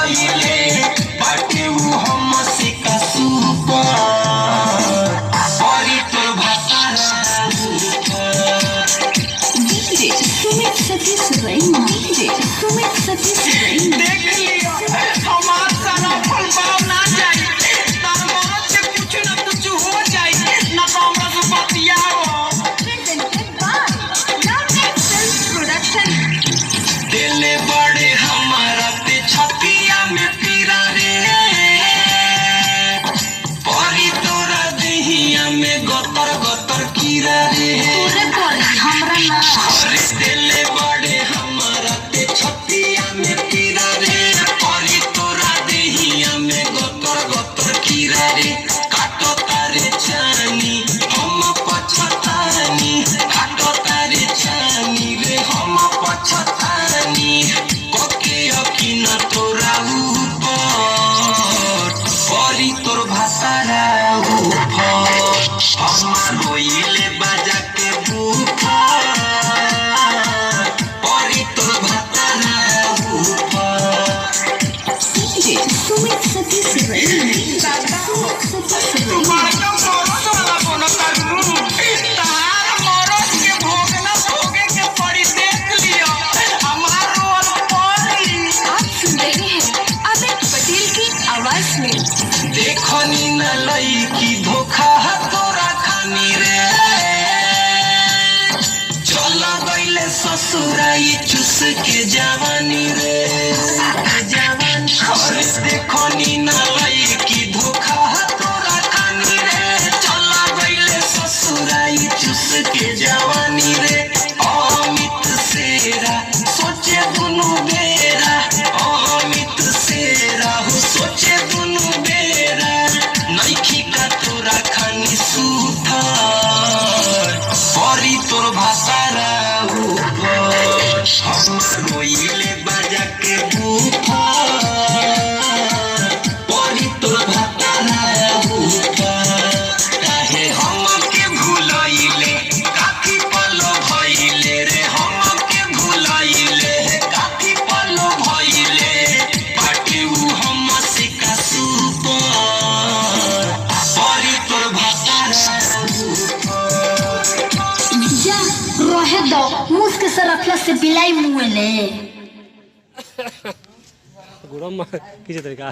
भइले बाटे उ हमसे का सुपर परी तोर भाषारा डीजे सुमित सतीश रैना डीजे सुमित सतीश रैना देख लियो हमार सारा फल पाव ना जाई तार मरद से कुछ ना कुछ हो जाई ना तो हमरा से बतियाओ presented by Lovenet Films Production दिले बड़े हमारा ते छतिया में पीरा रे परी तोरा देहिया में गतर गतर कीरा रे पूरे परी हमरा ना अरे दिले बड़े हमारा ते छतिया में पीरा रे परी तोरा देहिया में गतर गतर कीरा रे काटो तारे चानी हम पछतानी काटो तारे चानी रे हम पछतानी कोके यकीन तोरा ऊपर परी तोर भाषारा ऊपर हमार होइले बाजा के बुफर परी तोर भाषारा ऊपर डीजे सुमित सतीश रैना सुमित सतीश रैना आप सुन रहे हैं अमित पटेल की आवाज में देखनी न लईकी धोखा तोरा खानी रे चल गईले ससुराई चुस के जवानी रे जवानी अरे देखनी न लईकी धोखा तोरा खानी रे चल गईले ससुराई चुस के जवानी रे अमित सेरा सोचे दुनु बेरा अमित सेरा हो सोचे दुनु बेरा नइखी का तोरा खानी सुथर परी तोर भाषारा ऊपर हम रोइले बाजा के बुफर परी तोर भाषारा ऊपर काहे हमके भुलइले काफी पल भइले रे हमके भुलइले काफी पल भइले बाटे उ हमसे का सुपर परी तोर भाषारा जा रहे दो मुस्क से रखला से बिलाई मुएले गुड़म किसी तरीका